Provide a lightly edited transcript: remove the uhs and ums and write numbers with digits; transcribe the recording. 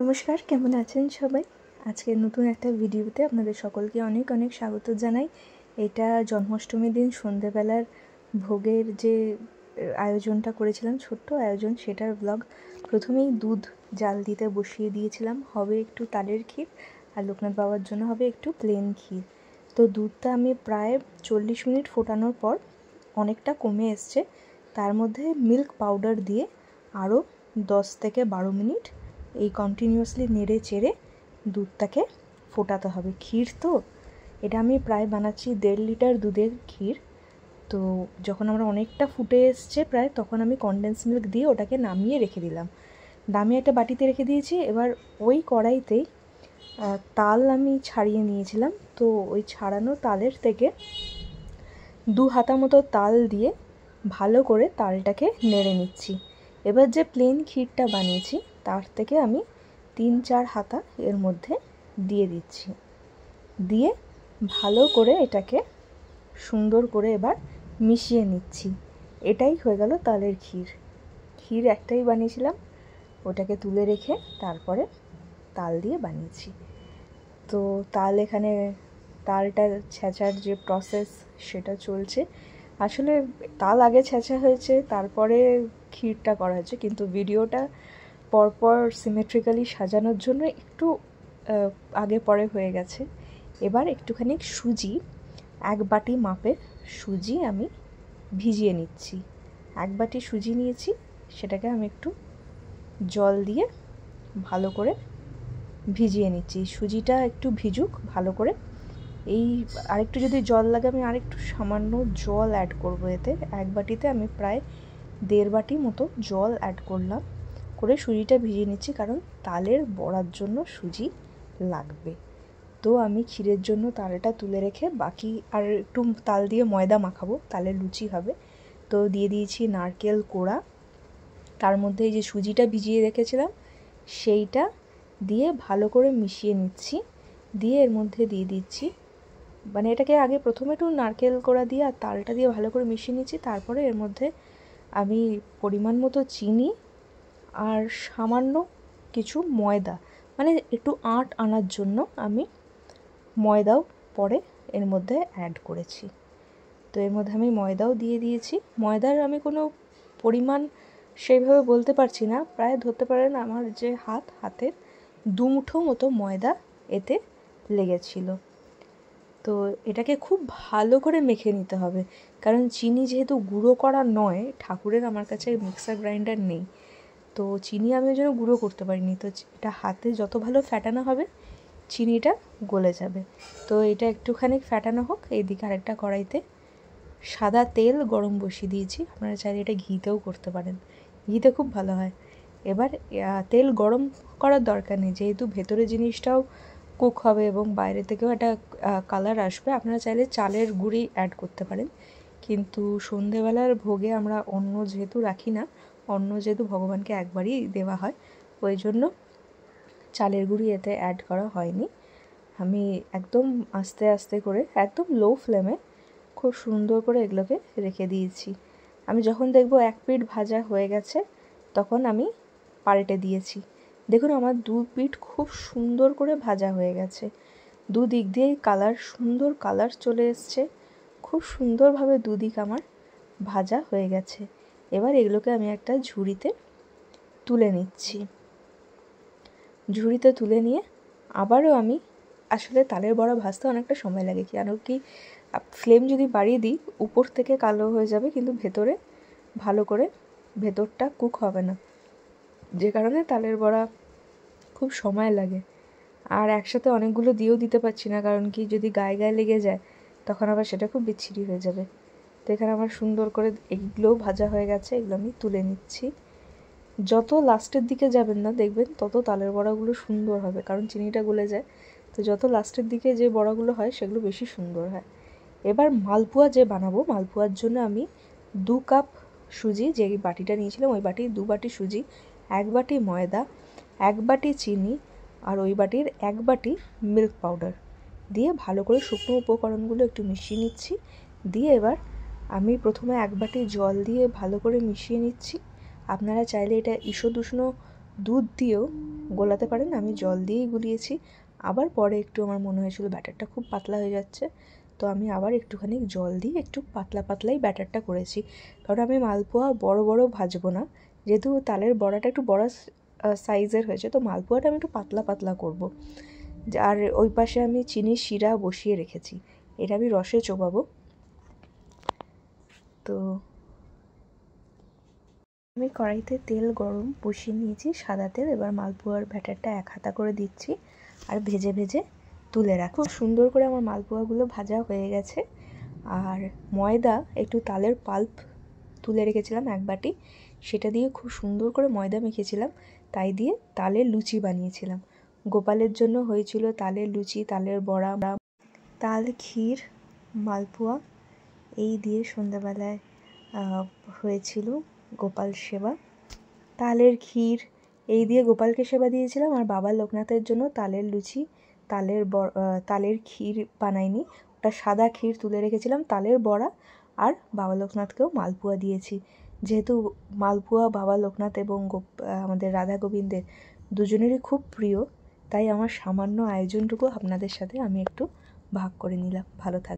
নমস্কার, কেমন আছেন সবাই? আজকে নতুন একটা ভিডিওতে আপনাদের সকলকে অনেক অনেক স্বাগত জানাই। এটা জন্মাষ্টমীর দিন সন্ধেবেলার ভোগের যে আয়োজনটা করেছিলাম, ছোট্ট আয়োজন, সেটার ব্লগ। প্রথমেই দুধ জাল দিতে বসিয়ে দিয়েছিলাম, হবে একটু তালের ক্ষীর, আর লোকনাথ বাবার জন্য হবে একটু প্লেন ক্ষীর। তো দুধটা আমি প্রায় 40 মিনিট ফোটানোর পর অনেকটা কমে এসছে। তার মধ্যে মিল্ক পাউডার দিয়ে আরও 10 থেকে 12 মিনিট এই কন্টিনিউয়াসলি নেড়ে চেড়ে দুধটাকে ফোটাতে হবে। ক্ষীর তো এটা আমি প্রায় বানাচ্ছি 1.5 লিটার দুধের ক্ষীর। তো যখন আমরা অনেকটা ফুটে এসছে প্রায়, তখন আমি কনডেন্স মিল্ক দিয়ে ওটাকে নামিয়ে রেখে দিলাম। নামিয়ে একটা বাটিতে রেখে দিয়েছি। এবার ওই কড়াইতেই তাল আমি ছাড়িয়ে নিয়েছিলাম। তো ওই ছাড়ানো তালের থেকে 2 হাতা মতো তাল দিয়ে ভালো করে তালটাকে নেড়ে নিচ্ছি। এবার যে প্লেন ক্ষীরটা বানিয়েছি তার থেকে আমি 3-4 হাতা এর মধ্যে দিয়ে দিচ্ছি। দিয়ে ভালো করে এটাকে সুন্দর করে এবার মিশিয়ে নিচ্ছি। এটাই হয়ে গেল তালের ক্ষীর। ক্ষীর একটাই বানিয়েছিলাম, ওটাকে তুলে রেখে তারপরে তাল দিয়ে বানিয়েছি। তো তালটা ছেঁচার যে প্রসেস সেটা চলছে। আসলে তাল আগে ছেঁচা হয়েছে, তারপরে ক্ষীরটা করা হয়েছে, কিন্তু ভিডিওটা পরপর সিমেট্রিক্যালি সাজানোর জন্য একটু আগে পরে হয়ে গেছে। এবার একটুখানি সুজি, 1 বাটি মাপের সুজি আমি ভিজিয়ে নিচ্ছি। 1 বাটি সুজি নিয়েছি, সেটাকে আমি একটু জল দিয়ে ভালো করে ভিজিয়ে নিচ্ছি। সুজিটা একটু ভিজুক ভালো করে। এই আরেকটু যদি জল লাগে আমি আরেকটু সামান্য জল অ্যাড করবো এতে। 1 বাটিতে আমি প্রায় 1.5 বাটি মতো জল অ্যাড করলাম, করে সুজিটা ভিজিয়ে নিচ্ছি, কারণ তালের বড়ার জন্য সুজি লাগবে। তো আমি ক্ষীরের জন্য তালটা তুলে রেখে বাকি আর একটু তাল দিয়ে ময়দা মাখাবো, তালের লুচি হবে। তো দিয়ে দিয়েছি নারকেল কোড়া, তার মধ্যে এই যে সুজিটা ভিজিয়ে রেখেছিলাম সেইটা দিয়ে ভালো করে মিশিয়ে নিচ্ছি। দিয়ে এর মধ্যে দিয়ে দিচ্ছি, মানে এটাকে আগে প্রথমে একটু নারকেল কোড়া দিয়ে আর তালটা দিয়ে ভালো করে মিশিয়ে নিচ্ছি। তারপরে এর মধ্যে আমি পরিমাণ মতো চিনি আর সামান্য কিছু ময়দা, মানে একটু আঁট আনার জন্য আমি ময়দাও পরে এর মধ্যে অ্যাড করেছি। তো এর মধ্যে আমি ময়দাও দিয়ে দিয়েছি। ময়দার আমি কোনো পরিমাণ সেইভাবে বলতে পারছি না, প্রায় ধরতে পারেন আমার যে হাতের 2 মুঠো মতো ময়দা এতে লেগেছিল। তো এটাকে খুব ভালো করে মেখে নিতে হবে, কারণ চিনি যেহেতু গুঁড়ো করা নয়, ঠাকুরের আমার কাছে মিক্সার গ্রাইন্ডার নেই, তো চিনি আমি ওই জন্য গুঁড়ো করতে পারিনি। তো এটা হাতে যত ভালো ফ্যাটানো হবে চিনিটা গলে যাবে। তো এটা একটুখানি ফ্যাটানো হোক। এইদিকে আরেকটা কড়াইতে সাদা তেল গরম বসিয়ে দিয়েছি, আপনারা চাইলে এটা ঘিতেও করতে পারেন, ঘিতে খুব ভালো হয়। এবার তেল গরম করার দরকার নেই, যেহেতু ভেতরে জিনিসটাও কুক হবে এবং বাইরে থেকেও একটা কালার আসবে। আপনারা চাইলে চালের গুঁড়ি অ্যাড করতে পারেন, কিন্তু সন্ধেবেলার ভোগে আমরা অন্ন যেহেতু রাখি না, অন্ন যেহেতু ভগবানকে একবারই দেওয়া হয়, ওই জন্য চালের গুঁড়ি এতে অ্যাড করা হয়নি। আমি একদম আস্তে আস্তে করে একদম লো ফ্লেমে খুব সুন্দর করে এগুলোকে রেখে দিয়েছি। আমি যখন দেখব এক পিঠ ভাজা হয়ে গেছে তখন আমি পাল্টে দিয়েছি। দেখুন আমার 2 পিঠ খুব সুন্দর করে ভাজা হয়ে গেছে, দুদিক দিয়েই সুন্দর কালার চলে এসছে, খুব সুন্দরভাবে দুদিক আমার ভাজা হয়ে গেছে। এবার এগুলোকে আমি একটা ঝুড়িতে তুলে নিচ্ছি। ঝুড়িতে তুলে নিয়ে আবারও আমি, আসলে তালের বড়া ভাজতে অনেকটা সময় লাগে, কেন কি ফ্লেম যদি বাড়িয়ে দিই উপর থেকে কালো হয়ে যাবে, কিন্তু ভেতরে ভালো করে ভেতরটা কুক হবে না, যে কারণে তালের বড়া খুব সময় লাগে। আর একসাথে অনেকগুলো দিয়েও দিতে পারছি না, কারণ কি যদি গায়ে গায়ে লেগে যায় তখন আবার সেটা খুব বিচ্ছিরি হয়ে যাবে। তো এখানে আমার সুন্দর করে এগুলোও ভাজা হয়ে গেছে, এগুলো আমি তুলে নিচ্ছি। যত লাস্টের দিকে যাবেন না দেখবেন তত তালের বড়াগুলো সুন্দর হবে, কারণ চিনিটা গলে যায়। তো যত লাস্টের দিকে যে বড়াগুলো হয় সেগুলো বেশি সুন্দর হয়। এবার মালপোয়া যে বানাবো, মালপোয়ার জন্য আমি 2 কাপ সুজি, যে বাটিটা নিয়েছিলাম ওই বাটি 2 বাটি সুজি, 1 বাটি ময়দা, 1 বাটি চিনি আর ওই বাটির 1 বাটি মিল্ক পাউডার দিয়ে ভালো করে শুকনো উপকরণগুলো একটু মিশিয়ে নিচ্ছি। দিয়ে এবার আমি প্রথমে 1 বাটি জল দিয়ে ভালো করে মিশিয়ে নিচ্ছি। আপনারা চাইলে এটা ঈষদুষ্ণ দুধ দিয়েও গোলাতে পারেন, আমি জল দিয়েই গুলিয়েছি। আবার পরে একটু আমার মনে হয়েছিল ব্যাটারটা খুব পাতলা হয়ে যাচ্ছে, তো আমি আবার একটুখানি জল দিয়ে একটু পাতলা পাতলাই ব্যাটারটা করেছি। কারণ আমি মালপোয়া বড় বড় ভাজবো না, যেহেতু তালের বড়াটা একটু বড় সাইজের হয়েছে, তো মালপোয়াটা আমি একটু পাতলা পাতলা করব। আর ওই পাশে আমি চিনির শিরা বসিয়ে রেখেছি, এটা আমি রসে চোবাবো। তো আমি কড়াইতে তেল গরম বসিয়ে নিয়েছি, সাদা তেল। এবার মালপোয়ার ব্যাটারটা এক হাতা করে দিচ্ছি আর ভেজে ভেজে তুলে রাখ। খুব সুন্দর করে আমার মালপোয়াগুলো ভাজা হয়ে গেছে। আর ময়দা, একটু তালের পাল্প তুলে রেখেছিলাম এক বাটি, সেটা দিয়ে খুব সুন্দর করে ময়দা মেখেছিলাম, তাই দিয়ে তালের লুচি বানিয়েছিলাম। গোপালের জন্য হয়েছিল তালের লুচি, তালের বড়া, তাল, ক্ষীর, মালপোয়া, এই দিয়ে সন্ধ্যাবেলায় হয়েছিল গোপাল সেবা। তালের ক্ষীর এই দিয়ে গোপালকে সেবা দিয়েছিলাম। আর বাবা লোকনাথের জন্য তালের লুচি, তালের ক্ষীর বানাইনি, ওটা সাদা ক্ষীর তুলে রেখেছিলাম, তালের বড়া, আর বাবা লোকনাথকেও মালপোয়া দিয়েছি। যেহেতু মালপোয়া বাবা লোকনাথ এবং আমাদের রাধা গোবিন্দের দুজনেরই খুব প্রিয়, তাই আমার সামান্য আয়োজনটুকু আপনাদের সাথে আমি একটু ভাগ করে নিলাম। ভালো থাকবেন।